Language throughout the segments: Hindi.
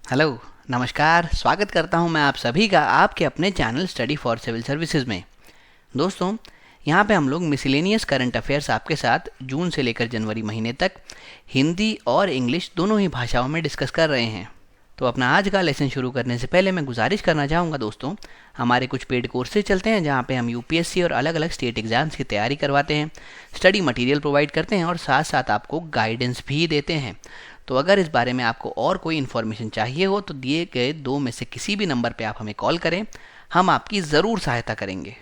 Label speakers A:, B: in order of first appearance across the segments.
A: हेलो, नमस्कार। स्वागत करता हूं मैं आप सभी का आपके अपने channel study for civil services में। दोस्तों, यहां पे हम लोग मिसलेनियस करंट अफेयर्स आपके साथ जून से लेकर जनवरी महीने तक हिंदी और इंग्लिश दोनों ही भाषाओं में डिस्कस कर रहे हैं। तो अपना आज का लेसन शुरू करने से पहले मैं गुजारिश करना चाहूँगा दोस्तों, हमारे कुछ पेड कोर्सेज चलते हैं जहाँ पे हम यूपीएससी और अलग अलग स्टेट एग्जाम्स की तैयारी करवाते हैं, स्टडी मटेरियल प्रोवाइड करते हैं और साथ साथ आपको गाइडेंस भी देते हैं। तो अगर इस बारे में आपको और कोई इन्फॉर्मेशन चाहिए हो तो दिए गए दो में से किसी भी नंबर पे आप हमें कॉल करें, हम आपकी ज़रूर सहायता करेंगे।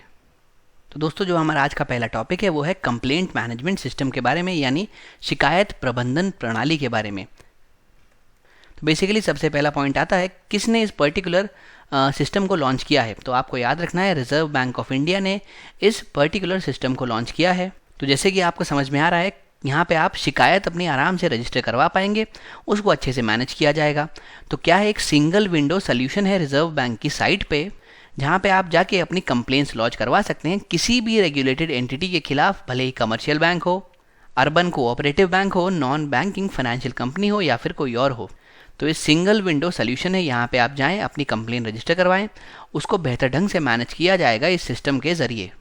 A: तो दोस्तों, जो हमारा आज का पहला टॉपिक है वो है कंप्लेंट मैनेजमेंट सिस्टम के बारे में, यानी शिकायत प्रबंधन प्रणाली के बारे में। तो बेसिकली सबसे पहला पॉइंट आता है, किसने इस पर्टिकुलर सिस्टम को लॉन्च किया है। तो आपको याद रखना है, रिजर्व बैंक ऑफ इंडिया ने इस पर्टिकुलर सिस्टम को लॉन्च किया है। तो जैसे कि आपको समझ में आ रहा है, यहाँ पे आप शिकायत अपनी आराम से रजिस्टर करवा पाएंगे, उसको अच्छे से मैनेज किया जाएगा। तो क्या है, एक सिंगल विंडो सोल्यूशन है रिजर्व बैंक की साइट पे, जहाँ पे आप जाके अपनी कंप्लेंट्स लॉन्च करवा सकते हैं किसी भी रेगुलेटेड एंटिटी के खिलाफ, भले ही कमर्शियल बैंक हो, अर्बन कोऑपरेटिव बैंक हो, नॉन बैंकिंग फाइनेंशियल कंपनी हो या फिर कोई और हो। तो इस सिंगल विंडो सोल्यूशन है, यहाँ पे आप जाएं, अपनी कंप्लेन रजिस्टर करवाएं, उसको बेहतर ढंग से मैनेज किया जाएगा इस सिस्टम के ज़रिए।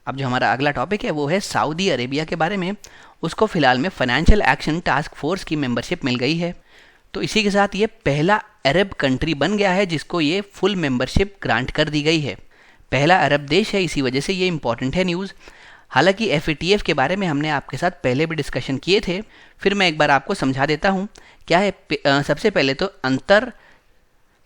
A: अब जो हमारा अगला टॉपिक है वो है सऊदी अरेबिया के बारे में। उसको फिलहाल में फाइनेंशियल एक्शन टास्क फोर्स की मेंबरशिप मिल गई है। तो इसी के साथ ये पहला अरब कंट्री बन गया है जिसको ये फुल मेंबरशिप ग्रांट कर दी गई है। पहला अरब देश है, इसी वजह से ये इंपॉर्टेंट है न्यूज़। हालांकि FATF के बारे में हमने आपके साथ पहले भी डिस्कशन किए थे, फिर मैं एक बार आपको समझा देता हूँ क्या है। सबसे पहले तो अंतर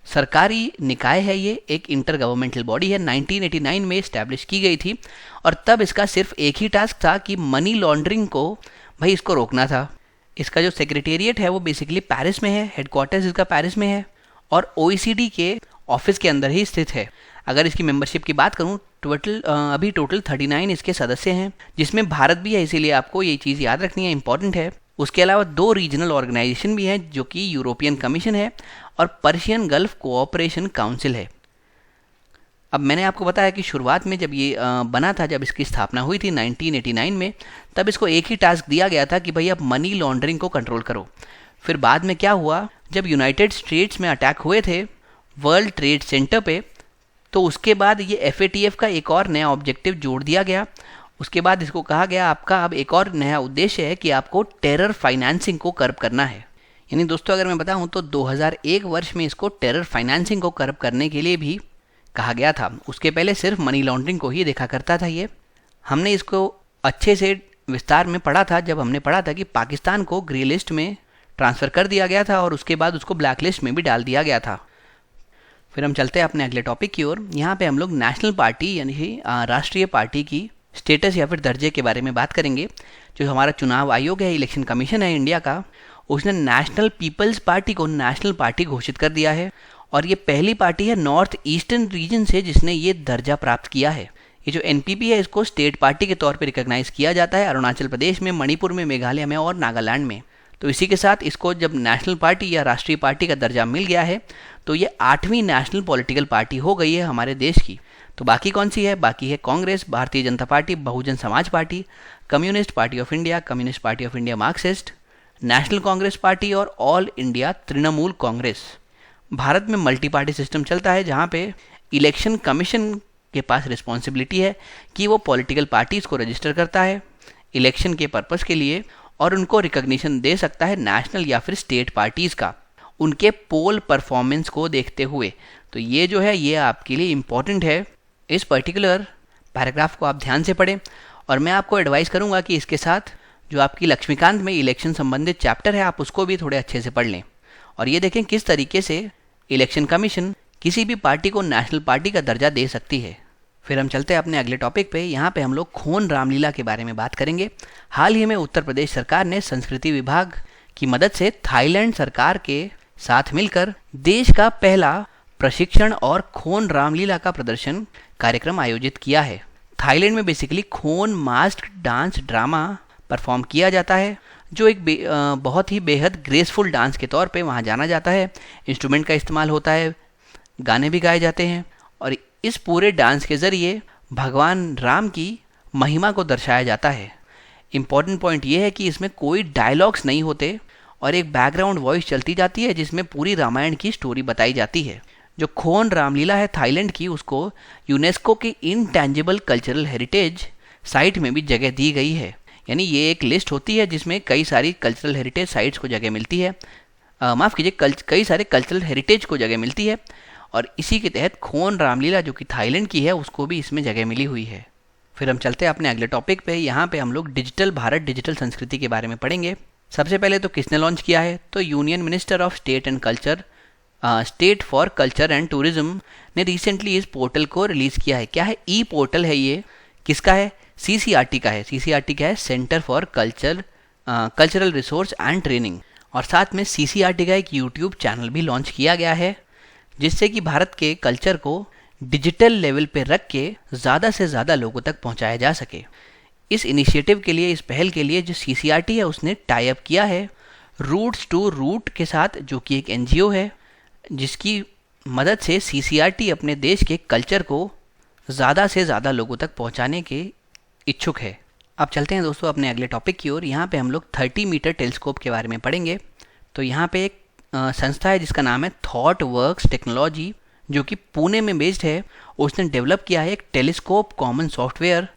A: सरकारी निकाय है, ये एक इंटर गवर्नमेंटल बॉडी है, 1989 में इस्टेब्लिश की गई थी। और तब इसका सिर्फ एक ही टास्क था कि मनी लॉन्ड्रिंग को भाई इसको रोकना था। इसका जो सेक्रेटेरिएट है वो बेसिकली पेरिस में है, हेडक्वार्टर्स इसका पेरिस में है और OECD के ऑफिस के अंदर ही स्थित है। अगर इसकी मेंबरशिप की बात करूं, अभी टोटल 39 इसके सदस्य हैं, जिसमें भारत भी है, इसीलिए आपको ये चीज़ याद रखनी है, इंपॉर्टेंट है। उसके अलावा 2 रीजनल ऑर्गेनाइजेशन भी हैं, जो कि यूरोपियन कमीशन है और पर्शियन गल्फ कोऑपरेशन काउंसिल है। अब मैंने आपको बताया कि शुरुआत में जब ये बना था, जब इसकी स्थापना हुई थी 1989 में, तब इसको एक ही टास्क दिया गया था कि भाई आप मनी लॉन्ड्रिंग को कंट्रोल करो। फिर बाद में क्या हुआ, जब यूनाइटेड स्टेट्स में अटैक हुए थे वर्ल्ड ट्रेड सेंटर पे, तो उसके बाद ये FATF का एक और नया ऑब्जेक्टिव जोड़ दिया गया। उसके बाद इसको कहा गया, आपका अब एक और नया उद्देश्य है कि आपको टेरर फाइनेंसिंग को कर्ब करना है। यानी दोस्तों, अगर मैं बताऊं तो 2001 वर्ष में इसको टेरर फाइनेंसिंग को कर्ब करने के लिए भी कहा गया था। उसके पहले सिर्फ मनी लॉन्ड्रिंग को ही देखा करता था ये। हमने इसको अच्छे से विस्तार में पढ़ा था जब हमने पढ़ा था कि पाकिस्तान को ग्रे लिस्ट में ट्रांसफ़र कर दिया गया था और उसके बाद उसको ब्लैक लिस्ट में भी डाल दिया गया था। फिर हम चलते हैं अपने अगले टॉपिक की ओर। यहाँ पे हम लोग नेशनल पार्टी यानी कि राष्ट्रीय पार्टी की स्टेटस या फिर दर्जे के बारे में बात करेंगे। जो हमारा चुनाव आयोग है, इलेक्शन कमीशन है इंडिया का, उसने नेशनल पीपल्स पार्टी को नेशनल पार्टी घोषित कर दिया है और ये पहली पार्टी है नॉर्थ ईस्टर्न रीजन से जिसने ये दर्जा प्राप्त किया है। ये जो NPP है, इसको स्टेट पार्टी के तौर पर रिकॉग्नाइज किया जाता है अरुणाचल प्रदेश में, मणिपुर में, मेघालय में और नागालैंड में। तो इसी के साथ इसको जब नेशनल पार्टी या राष्ट्रीय पार्टी का दर्जा मिल गया है तो ये 8वीं नेशनल पॉलिटिकल पार्टी हो गई है हमारे देश की। तो बाकी कौन सी है? बाकी है Congress, Bharatiya Janata party, Bahujan Samaj party, communist party of India, communist party of India Marxist, national Congress party और ऑल इंडिया तृणमूल कांग्रेस। भारत में मल्टी पार्टी सिस्टम चलता है जहाँ पे इलेक्शन कमीशन के पास रिस्पॉन्सिबिलिटी है कि वो पॉलिटिकल पार्टीज़ को रजिस्टर करता है इलेक्शन के पर्पज़ के लिए और उनको रिकॉग्निशन दे सकता है नेशनल या फिर स्टेट पार्टीज़ का, उनके पोल परफॉर्मेंस को देखते हुए। तो ये जो है ये आपके लिए इम्पॉर्टेंट है। इस पर्टिकुलर पैराग्राफ को आप ध्यान से पढ़ें और मैं आपको एडवाइस करूंगा कि इसके साथ जो आपकी लक्ष्मीकांत में इलेक्शन संबंधित चैप्टर है आप उसको भी थोड़े अच्छे से पढ़ लें और ये देखें किस तरीके से इलेक्शन कमीशन किसी भी पार्टी को नेशनल पार्टी का दर्जा दे सकती है। फिर हम चलते हैं अपने अगले टॉपिक पे। यहाँ पे हम लोग खोन रामलीला के बारे में बात करेंगे। हाल ही में उत्तर प्रदेश सरकार ने संस्कृति विभाग की मदद से थाईलैंड सरकार के साथ मिलकर देश का पहला प्रशिक्षण और खोन रामलीला का प्रदर्शन कार्यक्रम आयोजित किया है। थाईलैंड में बेसिकली खोन मास्क डांस ड्रामा परफॉर्म किया जाता है, जो एक बहुत ही बेहद ग्रेसफुल डांस के तौर पे वहाँ जाना जाता है। इंस्ट्रूमेंट का इस्तेमाल होता है, गाने भी गाए जाते हैं और इस पूरे डांस के ज़रिए भगवान राम की महिमा को दर्शाया जाता है। इम्पॉर्टेंट पॉइंट ये है कि इसमें कोई डायलॉग्स नहीं होते और एक बैकग्राउंड वॉइस चलती जाती है जिसमें पूरी रामायण की स्टोरी बताई जाती है। जो खोन रामलीला है थाईलैंड की, उसको यूनेस्को की इनटैंजिबल कल्चरल हेरिटेज साइट में भी जगह दी गई है। यानी ये एक लिस्ट होती है जिसमें कई सारी कल्चरल हेरिटेज साइट्स को जगह मिलती है, माफ़ कीजिए कई सारे कल्चरल हेरिटेज को जगह मिलती है, और इसी के तहत खोन रामलीला जो कि थाईलैंड की है उसको भी इसमें जगह मिली हुई है। फिर हम चलते हैं अपने अगले टॉपिक पे। यहाँ पे हम लोग डिजिटल भारत, डिजिटल संस्कृति के बारे में पढ़ेंगे। सबसे पहले तो किसने लॉन्च किया है, तो union minister of state and culture, state for culture and tourism ने रिसेंटली इस पोर्टल को रिलीज़ किया है। क्या है, ई पोर्टल है ये, किसका है, CCRT का है। CCRT क्या है, centre for cultural resource and training. और साथ में CCRT का एक यूट्यूब चैनल भी लॉन्च किया गया है जिससे कि भारत के कल्चर को डिजिटल लेवल पे रख के ज़्यादा से ज़्यादा लोगों तक पहुंचाया जा सके। इस इनिशिएटिव के लिए, इस पहल के लिए जो CCRT है उसने टाई अप किया है रूट्स टू रूट के साथ, जो कि एक NGO है जिसकी मदद से CCRT अपने देश के कल्चर को ज़्यादा से ज़्यादा लोगों तक पहुंचाने के इच्छुक है। अब चलते हैं दोस्तों अपने अगले टॉपिक की ओर। यहाँ पे हम लोग 30 मीटर टेलीस्कोप के बारे में पढ़ेंगे। तो यहाँ पे एक संस्था है जिसका नाम है थॉट वर्क्स टेक्नोलॉजी, जो कि पुणे में बेस्ड है। उसने डेवलप किया है एक टेलीस्कोप कॉमन सॉफ्टवेयर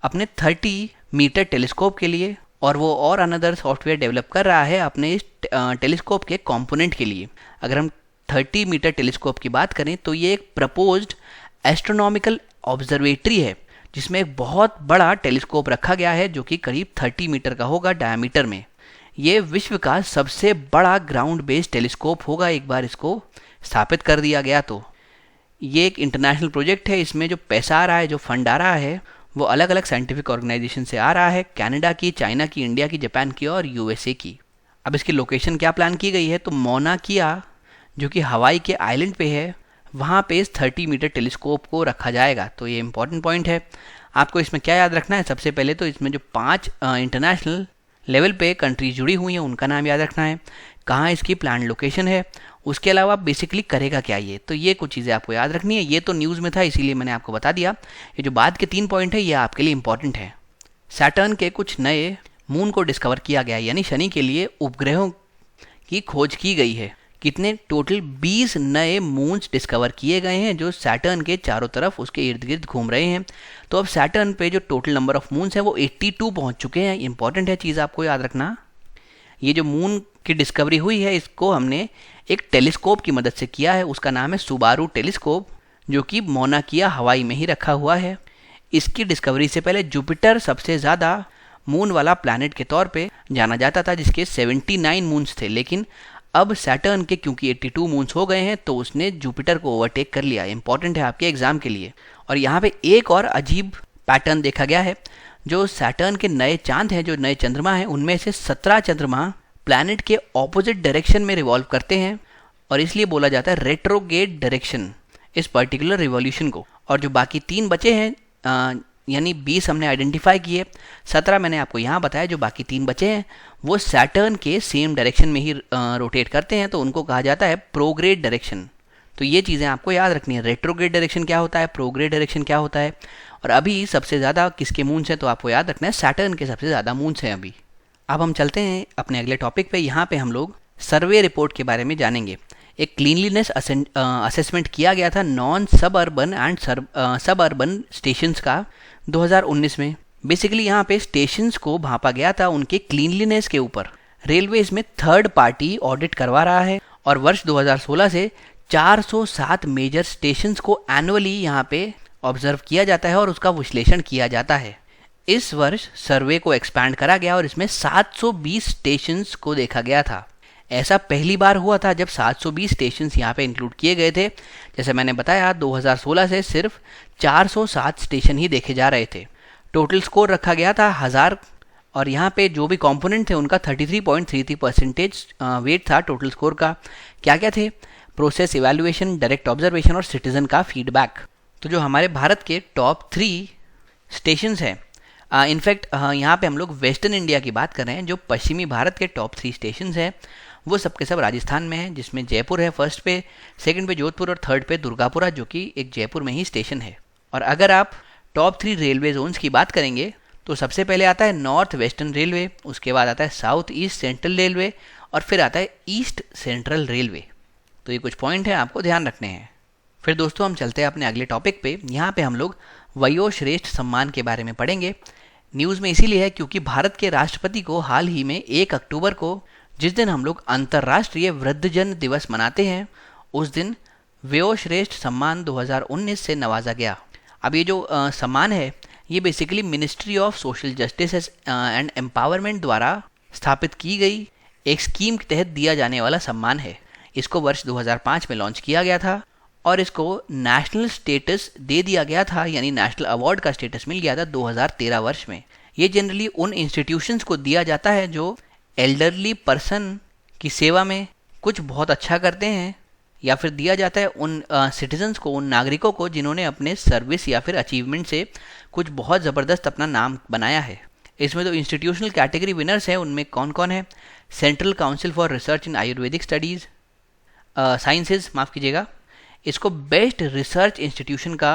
A: अपने 30 मीटर टेलीस्कोप के लिए, और वो और अनदर सॉफ्टवेयर डेवलप कर रहा है अपने इस टेलीस्कोप के कंपोनेंट के लिए। अगर हम 30 मीटर टेलीस्कोप की बात करें तो ये एक प्रपोज्ड एस्ट्रोनॉमिकल ऑब्जर्वेटरी है जिसमें एक बहुत बड़ा टेलीस्कोप रखा गया है जो कि करीब 30 मीटर का होगा डायमीटर में। ये विश्व का सबसे बड़ा ग्राउंड बेस्ड टेलीस्कोप होगा एक बार इसको स्थापित कर दिया गया तो। ये एक इंटरनेशनल प्रोजेक्ट है, इसमें जो पैसा आ रहा है, जो फंड आ रहा है, वो अलग अलग साइंटिफिक ऑर्गेनाइजेशन से आ रहा है, कनाडा की, चाइना की, इंडिया की, जापान की और USA की। अब इसकी लोकेशन क्या प्लान की गई है, तो मौना किया जो कि हवाई के आइलैंड पे है, वहाँ पे इस 30 मीटर टेलीस्कोप को रखा जाएगा। तो ये इंपॉर्टेंट पॉइंट है। आपको इसमें क्या याद रखना है, सबसे पहले तो इसमें जो 5 इंटरनेशनल लेवल पे कंट्रीज जुड़ी हुई हैं उनका नाम याद रखना है, कहाँ इसकी प्लान लोकेशन है, उसके अलावा बेसिकली करेगा क्या ये, तो ये कुछ चीज़ें आपको याद रखनी है। ये तो न्यूज़ में था इसीलिए मैंने आपको बता दिया। ये जो बाद के 3 पॉइंट है ये आपके लिए इंपॉर्टेंट है। सैटर्न के कुछ नए मून को डिस्कवर किया गया है, यानी शनि के लिए उपग्रहों की खोज की गई है। कितने, टोटल 20 नए मून्स डिस्कवर किए गए हैं जो सैटर्न के चारों तरफ उसके इर्द गिर्द घूम रहे हैं। तो अब सैटर्न पे जो टोटल नंबर ऑफ मून्स है वो 82 पहुंच चुके हैं। इंपॉर्टेंट है चीज़, आपको याद रखना। ये जो मून की डिस्कवरी हुई है इसको हमने एक टेलीस्कोप की मदद से किया है, उसका नाम है सुबारू टेलीस्कोप, जो कि मौना किया हवाई में ही रखा हुआ है। इसकी डिस्कवरी से पहले जुपिटर सबसे ज़्यादा मून वाला प्लैनेट के तौर पे जाना जाता था जिसके 79 मून्स थे, लेकिन अब सैटर्न के क्योंकि 82 मून्स हो गए हैं तो उसने जुपिटर को ओवरटेक कर लिया। इंपॉर्टेंट है आपके एग्जाम के लिए। और यहाँ पे एक और अजीब पैटर्न देखा गया है, जो सैटर्न के नए चांद हैं, जो नए चंद्रमा हैं, उनमें से 17 चंद्रमा प्लैनेट के ऑपोजिट डायरेक्शन में रिवॉल्व करते हैं और इसलिए बोला जाता है रेट्रोगेट डायरेक्शन इस पर्टिकुलर रिवॉल्यूशन को। और जो बाकी 3 बचे हैं, यानी 20 हमने आइडेंटिफाई किए, 17 मैंने आपको यहाँ बताया, जो बाकी 3 बचे हैं वो सैटर्न के सेम डायरेक्शन में ही रोटेट करते हैं, तो उनको कहा जाता है प्रोग्रेड डायरेक्शन। तो ये चीज़ें आपको याद रखनी है, रेट्रोग्रेड डायरेक्शन क्या होता है, प्रोग्रेड डायरेक्शन क्या होता है। और अभी सबसे ज़्यादा किसके मून्स हैं, तो आपको याद रखना है सैटर्न के सबसे ज़्यादा मून्स हैं अभी। अब हम चलते हैं अपने अगले टॉपिक पे। यहाँ पे हम लोग सर्वे रिपोर्ट के बारे में जानेंगे। एक क्लीनलीनेस असेसमेंट किया गया था नॉन सब अर्बन एंड सब अर्बन स्टेशंस का 2019 में। बेसिकली यहाँ पे स्टेशंस को भांपा गया था उनके क्लीनलीनेस के ऊपर। रेलवे इसमें थर्ड पार्टी ऑडिट करवा रहा है और वर्ष 2016 से 407 मेजर स्टेशंस को एनुअली यहाँ पे ऑब्जर्व किया जाता है और उसका विश्लेषण किया जाता है। इस वर्ष सर्वे को एक्सपैंड करा गया और इसमें 720 स्टेशंस को देखा गया था। ऐसा पहली बार हुआ था जब 720 स्टेशंस यहाँ पे इंक्लूड किए गए थे। जैसे मैंने बताया 2016 से सिर्फ 407 स्टेशन ही देखे जा रहे थे। टोटल स्कोर रखा गया था 1000 और यहाँ पे जो भी कंपोनेंट थे उनका 33.33% वेट था टोटल स्कोर का। क्या क्या थे, प्रोसेस इवैल्यूएशन, डायरेक्ट ऑब्जर्वेशन और सिटीजन का फीडबैक। तो जो हमारे भारत के टॉप 3 स्टेशंस हैं, इनफैक्ट यहाँ पे हम लोग वेस्टर्न इंडिया की बात कर रहे हैं, जो पश्चिमी भारत के टॉप 3 स्टेशंस हैं वो सबके सब राजस्थान में हैं, जिसमें जयपुर है फर्स्ट पे, सेकंड पे जोधपुर और थर्ड पे दुर्गापुरा, जो कि एक जयपुर में ही स्टेशन है। और अगर आप टॉप 3 रेलवे जोन्स की बात करेंगे तो सबसे पहले आता है नॉर्थ वेस्टर्न रेलवे, उसके बाद आता है साउथ ईस्ट सेंट्रल रेलवे और फिर आता है ईस्ट सेंट्रल रेलवे। तो ये कुछ पॉइंट हैं आपको ध्यान रखने हैं। फिर दोस्तों हम चलते हैं अपने अगले टॉपिक पे। यहाँ पे हम लोग वयोश्रेष्ठ सम्मान के बारे में पढ़ेंगे। न्यूज़ में इसीलिए है क्योंकि भारत के राष्ट्रपति को हाल ही में 1 अक्टूबर को, जिस दिन हम लोग अंतर्राष्ट्रीय वृद्धजन दिवस मनाते हैं, उस दिन वयोश्रेष्ठ सम्मान 2019 से नवाजा गया। अब ये जो सम्मान है ये basically ministry of social justice and empowerment द्वारा स्थापित की गई एक स्कीम के तहत दिया जाने वाला सम्मान है। इसको वर्ष 2005 में लॉन्च किया गया था और इसको नेशनल स्टेटस दे दिया गया था, यानी नेशनल अवार्ड का स्टेटस मिल गया था 2013 वर्ष में। ये जनरली उन इंस्टीट्यूशंस को दिया जाता है जो एल्डरली पर्सन की सेवा में कुछ बहुत अच्छा करते हैं, या फिर दिया जाता है उन सिटीजन्स को, उन नागरिकों को जिन्होंने अपने सर्विस या फिर अचीवमेंट से कुछ बहुत ज़बरदस्त अपना नाम बनाया है। इसमें जो इंस्टीट्यूशनल कैटेगरी विनर्स हैं उनमें कौन कौन है? Central council for research in Ayurvedic studies sciences, माफ़ कीजिएगा, इसको बेस्ट रिसर्च इंस्टीट्यूशन का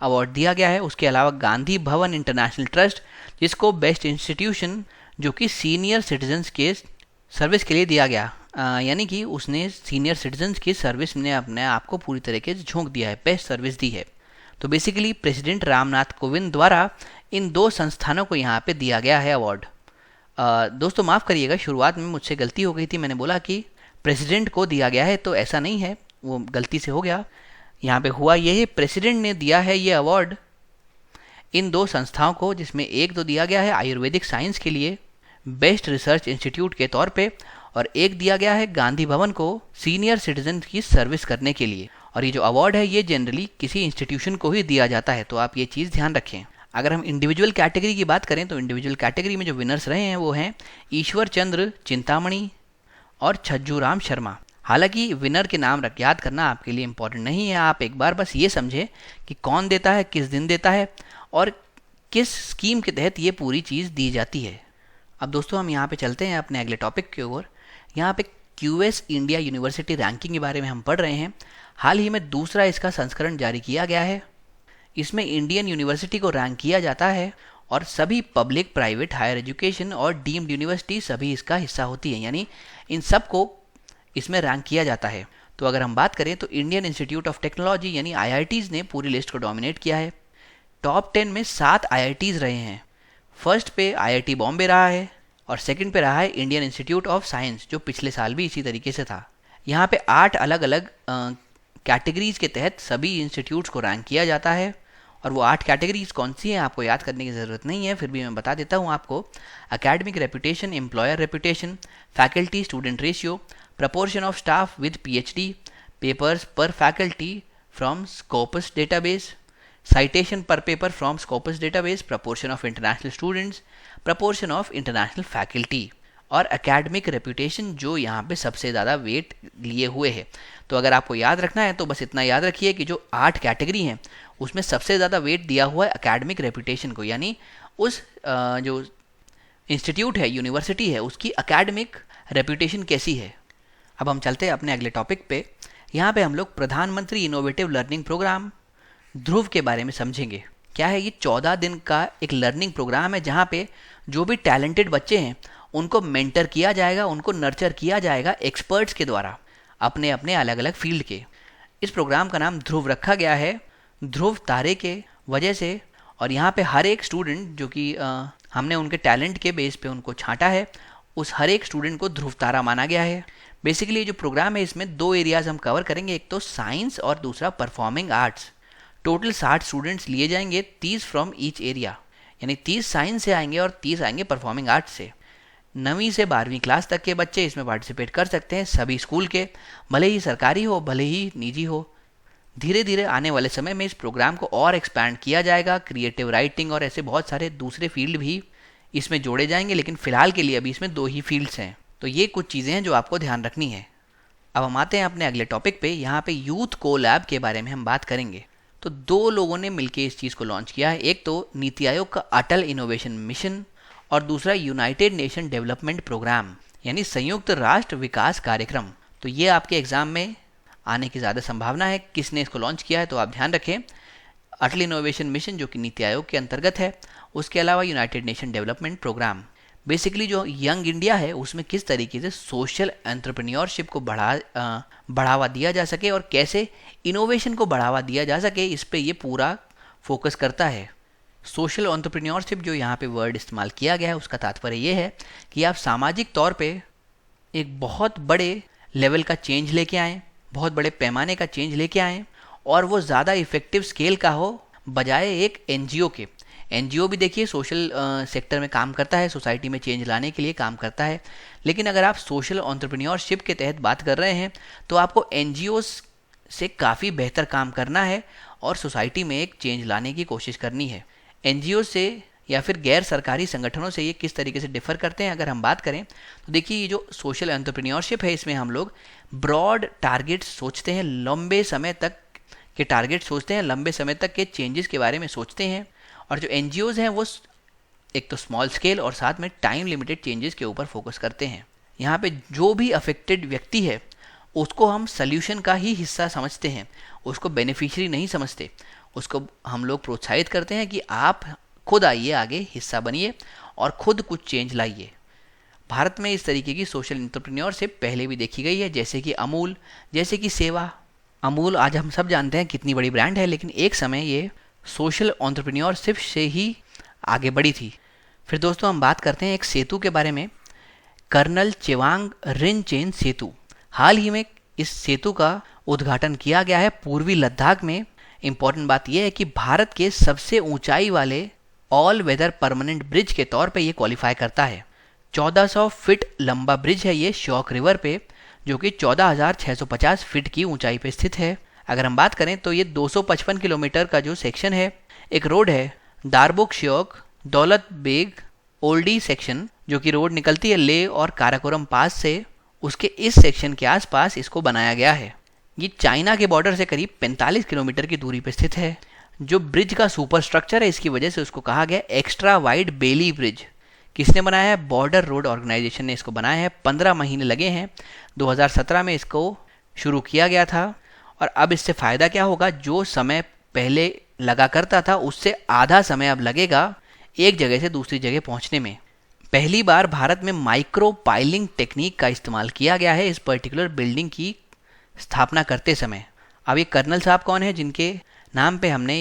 A: अवार्ड दिया गया है। उसके अलावा गांधी भवन इंटरनेशनल ट्रस्ट, जिसको बेस्ट इंस्टीट्यूशन जो कि सीनियर सिटीजन्स के सर्विस के लिए दिया गया, यानी कि उसने सीनियर सिटीजन्स की सर्विस में अपने आप को पूरी तरीके से झोंक दिया है, बेस्ट सर्विस दी है। तो बेसिकली प्रेसिडेंट रामनाथ कोविंद द्वारा इन 2 संस्थानों को यहाँ पे दिया गया है अवार्ड। दोस्तों माफ़ करिएगा, शुरुआत में मुझसे गलती हो गई थी, मैंने बोला कि प्रेसिडेंट को दिया गया है, तो ऐसा नहीं है, वो गलती से हो गया। यहाँ पे हुआ ये है, प्रेसिडेंट ने दिया है ये अवार्ड इन 2 संस्थाओं को, जिसमें एक तो दिया गया है आयुर्वेदिक साइंस के लिए बेस्ट रिसर्च इंस्टीट्यूट के तौर पे, और एक दिया गया है गांधी भवन को सीनियर सिटीजन की सर्विस करने के लिए। और ये जो अवार्ड है ये जनरली किसी इंस्टीट्यूशन को ही दिया जाता है, तो आप ये चीज़ ध्यान रखें। अगर हम इंडिविजुअल कैटेगरी की बात करें तो इंडिविजुअल कैटेगरी में जो विनर्स रहे हैं वो हैं ईश्वर चंद्र चिंतामणि और छज्जू राम शर्मा। हालांकि विनर के नाम याद करना आपके लिए इम्पोर्टेंट नहीं है, आप एक बार बस ये समझें कि कौन देता है, किस दिन देता है और किस स्कीम के तहत ये पूरी चीज़ दी जाती है। अब दोस्तों हम यहाँ पे चलते हैं अपने अगले टॉपिक की ओर। यहाँ पे QS इंडिया यूनिवर्सिटी रैंकिंग के बारे में हम पढ़ रहे हैं। हाल ही में दूसरा इसका संस्करण जारी किया गया है। इसमें इंडियन यूनिवर्सिटी को रैंक किया जाता है और सभी पब्लिक, प्राइवेट, हायर एजुकेशन और डीम्ड यूनिवर्सिटी सभी इसका हिस्सा होती है, यानी इन सब को इसमें रैंक किया जाता है। तो अगर हम बात करें तो इंडियन इंस्टीट्यूट ऑफ टेक्नोलॉजी यानी IITs ने पूरी लिस्ट को डोमिनेट किया है। टॉप 10 में 7 IITs रहे हैं। फर्स्ट पे IIT बॉम्बे रहा है और सेकंड पे रहा है इंडियन इंस्टीट्यूट ऑफ साइंस, जो पिछले साल भी इसी तरीके से था। यहाँ पे 8 अलग अलग कैटेगरीज के तहत सभी इंस्टीट्यूट्स को रैंक किया जाता है, और वो 8 कैटेगरीज कौन सी हैं आपको याद करने की ज़रूरत नहीं है, फिर भी मैं बता देता हूँ आपको। Academic reputation, employer reputation, faculty student ratio, proportion of staff with PhD, papers per faculty from Scopus database, citation per paper from Scopus database, proportion of international students, proportion of international faculty और एकेडमिक रेपुटेशन, जो यहाँ पे सबसे ज़्यादा वेट लिए हुए है। तो अगर आपको याद रखना है तो बस इतना याद रखिए कि जो 8 कैटेगरी हैं उसमें सबसे ज़्यादा वेट दिया हुआ है एकेडमिक रेपुटेशन को, यानी उस जो इंस्टीट्यूट है, यूनिवर्सिटी है, उसकी एकेडमिक रेपुटेशन कैसी है। अब हम चलते हैं अपने अगले टॉपिक पे। यहाँ पे हम लोग प्रधानमंत्री इनोवेटिव लर्निंग प्रोग्राम ध्रुव के बारे में समझेंगे। क्या है ये? 14 दिन का एक लर्निंग प्रोग्राम है जहाँ पे जो भी टैलेंटेड बच्चे हैं उनको मेंटर किया जाएगा, उनको नर्चर किया जाएगा एक्सपर्ट्स के द्वारा अपने अपने अलग अलग फील्ड के। इस प्रोग्राम का नाम ध्रुव रखा गया है ध्रुव तारे के वजह से, और यहाँ पे हर एक स्टूडेंट जो कि हमने उनके टैलेंट के बेस पे उनको छांटा है, उस हर एक स्टूडेंट को ध्रुव तारा माना गया है। बेसिकली ये जो प्रोग्राम है इसमें 2 एरियाज हम कवर करेंगे, एक तो साइंस और दूसरा परफॉर्मिंग आर्ट्स। टोटल 60 स्टूडेंट्स लिए जाएंगे, 30 फ्रॉम ईच एरिया, यानी 30 साइंस से आएंगे और 30 आएंगे परफॉर्मिंग आर्ट्स से। 9वीं से 12वीं क्लास तक के बच्चे इसमें पार्टिसिपेट कर सकते हैं, सभी स्कूल के, भले ही सरकारी हो भले ही निजी हो। धीरे धीरे आने वाले समय में इस प्रोग्राम को और एक्सपैंड किया जाएगा, क्रिएटिव राइटिंग और ऐसे बहुत सारे दूसरे फील्ड भी इसमें जोड़े जाएंगे, लेकिन फ़िलहाल के लिए अभी इसमें 2 ही फील्ड्स हैं। तो ये कुछ चीज़ें हैं जो आपको ध्यान रखनी है। अब हम आते हैं अपने अगले टॉपिक पे। यहाँ पे यूथ को लैब के बारे में हम बात करेंगे। तो 2 लोगों ने मिलकर इस चीज़ को लॉन्च किया है, एक तो नीति आयोग का अटल इनोवेशन मिशन और दूसरा यूनाइटेड नेशन डेवलपमेंट प्रोग्राम, यानी संयुक्त राष्ट्र विकास कार्यक्रम। तो ये आपके एग्जाम में आने की ज़्यादा संभावना है। किसने इसको लॉन्च किया है तो आप ध्यान रखें, अटल इनोवेशन मिशन जो कि नीति आयोग के अंतर्गत है, उसके अलावा United Nation development programme. Basically जो यंग इंडिया है उसमें किस तरीके से सोशल एंटरप्रेन्योरशिप को बढ़ावा दिया जा सके और कैसे इनोवेशन को बढ़ावा दिया जा सके, इस पे ये पूरा फोकस करता है। सोशल एंटरप्रेन्योरशिप जो यहाँ पे वर्ड इस्तेमाल किया गया है उसका तात्पर्य ये है कि आप सामाजिक तौर पे एक बहुत बड़े लेवल का चेंज लेके आएँ, बहुत बड़े पैमाने का चेंज लेके आएँ और वो ज़्यादा इफेक्टिव स्केल का हो बजाय एक एनजीओ के। एनजीओ भी देखिए सोशल सेक्टर में काम करता है, सोसाइटी में चेंज लाने के लिए काम करता है, लेकिन अगर आप सोशल एंटरप्रेन्योरशिप के तहत बात कर रहे हैं तो आपको एनजीओ से काफ़ी बेहतर काम करना है और सोसाइटी में एक चेंज लाने की कोशिश करनी है। एनजीओ से या फिर गैर सरकारी संगठनों से ये किस तरीके से डिफ़र करते हैं अगर हम बात करें तो देखिए ये जो सोशल एंटरप्रेन्योरशिप है इसमें हम लोग ब्रॉड टारगेट्स सोचते हैं, लंबे समय तक के टारगेट सोचते हैं, लंबे समय तक के चेंजेस के बारे में सोचते हैं। और जो एनजीओज़ हैं वो एक तो स्मॉल स्केल और साथ में टाइम लिमिटेड चेंजेस के ऊपर फोकस करते हैं। यहाँ पे जो भी अफेक्टेड व्यक्ति है उसको हम सल्यूशन का ही हिस्सा समझते हैं, उसको बेनिफिशियरी नहीं समझते। उसको हम लोग प्रोत्साहित करते हैं कि आप खुद आइए आगे, हिस्सा बनिए और खुद कुछ चेंज लाइए। भारत में इस तरीके की सोशल एंटरप्रेन्योरशिप पहले भी देखी गई है, जैसे कि अमूल, जैसे कि सेवा। अमूल आज हम सब जानते हैं कितनी बड़ी ब्रांड है, लेकिन एक समय ये सोशल एंटरप्रेन्योरशिप से ही आगे बढ़ी थी। फिर दोस्तों हम बात करते हैं एक सेतु के बारे में, कर्नल चेवांग रिनचेन सेतु। हाल ही में इस सेतु का उद्घाटन किया गया है पूर्वी लद्दाख में। इम्पॉर्टेंट बात यह है कि भारत के सबसे ऊंचाई वाले ऑल वेदर परमानेंट ब्रिज के तौर पे ये क्वालिफाई करता है। 1400 फीट लंबा ब्रिज है ये श्योक रिवर पे, जो कि 14,650 फीट की ऊंचाई पे स्थित है। अगर हम बात करें तो ये 255 किलोमीटर का जो सेक्शन है, एक रोड है दारबुक श्योक दौलत बेग ओल्डी सेक्शन, जो कि रोड निकलती है ले और काराकोरम पास से, उसके इस सेक्शन के आसपास इसको बनाया गया है। ये चाइना के बॉर्डर से करीब 45 किलोमीटर की दूरी पर स्थित है। जो ब्रिज का सुपर स्ट्रक्चर है इसकी वजह से उसको कहा गया एक्स्ट्रा वाइड बेली ब्रिज। किसने बनाया है? बॉर्डर रोड ऑर्गेनाइजेशन ने इसको बनाया है। 15 महीने लगे हैं, 2017 में इसको शुरू किया गया था। और अब इससे फ़ायदा क्या होगा? जो समय पहले लगा करता था उससे आधा समय अब लगेगा एक जगह से दूसरी जगह पहुंचने में। पहली बार भारत में माइक्रो पाइलिंग टेक्निक का इस्तेमाल किया गया है इस पर्टिकुलर बिल्डिंग की स्थापना करते समय। अब ये कर्नल साहब कौन है जिनके नाम पे हमने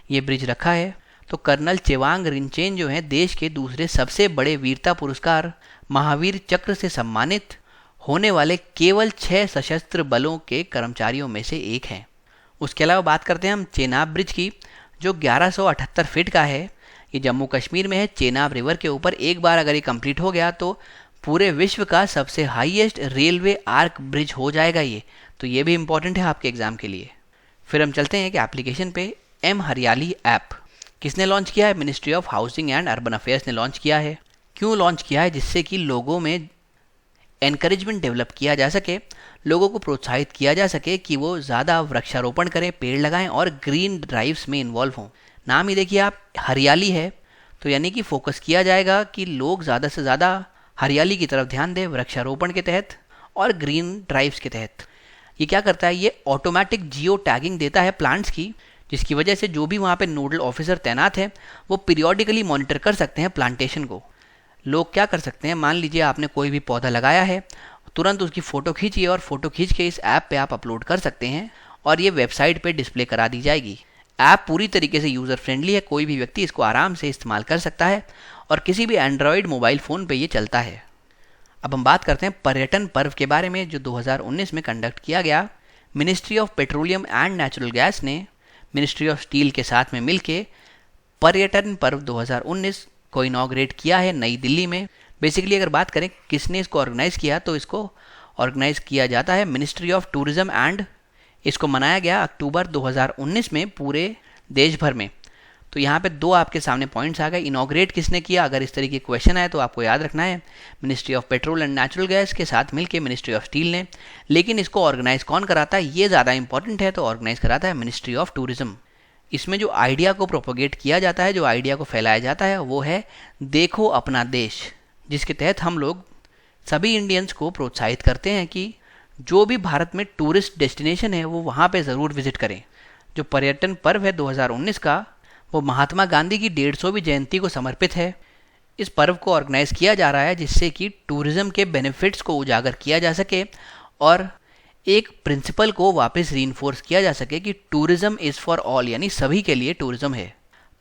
A: ये ब्रिज रखा है? तो कर्नल चेवांग रिनचेन जो है देश के दूसरे सबसे बड़े वीरता पुरस्कार महावीर चक्र से सम्मानित होने वाले केवल 6 सशस्त्र बलों के कर्मचारियों में से एक हैं। उसके अलावा बात करते हैं हम चेनाब ब्रिज की, जो 1178 फीट का है। ये जम्मू कश्मीर में है, चेनाब रिवर के ऊपर। एक बार अगर ये कंप्लीट हो गया तो पूरे विश्व का सबसे हाईएस्ट रेलवे आर्क ब्रिज हो जाएगा ये। तो ये भी इंपॉर्टेंट है आपके एग्जाम के लिए। फिर हम चलते हैं कि एप्लीकेशन पे एम हरियाली ऐप किसने लॉन्च किया है? Ministry of housing and urban affairs ने लॉन्च किया है। क्यों लॉन्च किया है? जिससे कि लोगों में एनकरेजमेंट डेवलप किया जा सके, लोगों को प्रोत्साहित किया जा सके कि वो ज़्यादा वृक्षारोपण करें, पेड़ लगाएं और ग्रीन ड्राइव्स में इन्वॉल्व हों। नाम ही देखिए आप, हरियाली है, तो यानी कि फोकस किया जाएगा कि लोग ज़्यादा से ज़्यादा हरियाली की तरफ ध्यान दें वृक्षारोपण के तहत और ग्रीन ड्राइव्स के तहत। ये क्या करता है? ये ऑटोमेटिक जियो टैगिंग देता है प्लांट्स की, जिसकी वजह से जो भी वहाँ पे नोडल ऑफिसर तैनात है वो पीरियोडिकली मॉनिटर कर सकते हैं प्लांटेशन को। लोग क्या कर सकते हैं, मान लीजिए आपने कोई भी पौधा लगाया है, तुरंत उसकी फ़ोटो खींचिए और फ़ोटो खींच के इस ऐप पे आप अपलोड कर सकते हैं और ये वेबसाइट पे डिस्प्ले करा दी जाएगी। ऐप पूरी तरीके से यूज़र फ्रेंडली है, कोई भी व्यक्ति इसको आराम से इस्तेमाल कर सकता है और किसी भी एंड्रॉयड मोबाइल फ़ोन पे ये चलता है। अब हम बात करते हैं पर्यटन पर्व के बारे में, जो 2019 में कंडक्ट किया गया। Ministry of petroleum and natural gas ने मिनिस्ट्री ऑफ स्टील के साथ में मिलके पर्यटन पर्व 2019 को इनॉग्रेट किया है नई दिल्ली में। बेसिकली अगर बात करें किसने इसको ऑर्गेनाइज़ किया, तो इसको ऑर्गेनाइज़ किया जाता है मिनिस्ट्री ऑफ टूरिज़्म एंड इसको मनाया गया अक्टूबर 2019 में पूरे देश भर में। तो यहाँ पे 2 आपके सामने पॉइंट्स आ गए। इनॉग्रेट किसने किया? अगर इस तरीके क्वेश्चन आए तो आपको याद रखना है ministry of petrol and natural gas के साथ मिलके मिनिस्ट्री ऑफ स्टील ने। लेकिन इसको ऑर्गेनाइज कौन कराता है ये ज़्यादा इंपॉर्टेंट है, तो ऑर्गेनाइज कराता है मिनिस्ट्री ऑफ टूरिज़्म। इसमें जो आइडिया को प्रोपोगेट किया जाता है, जो आइडिया को फैलाया जाता है, वो है देखो अपना देश, जिसके तहत हम लोग सभी इंडियंस को प्रोत्साहित करते हैं कि जो भी भारत में टूरिस्ट डेस्टिनेशन है वो वहाँ पे ज़रूर विजिट करें। जो पर्यटन पर्व है 2019 का, वो महात्मा गांधी की 150वीं जयंती को समर्पित है। इस पर्व को ऑर्गेनाइज किया जा रहा है जिससे कि टूरिज्म के बेनिफिट्स को उजागर किया जा सके और एक प्रिंसिपल को वापस रीइंफोर्स किया जा सके कि टूरिज्म इज़ फॉर ऑल, यानी सभी के लिए टूरिज्म है।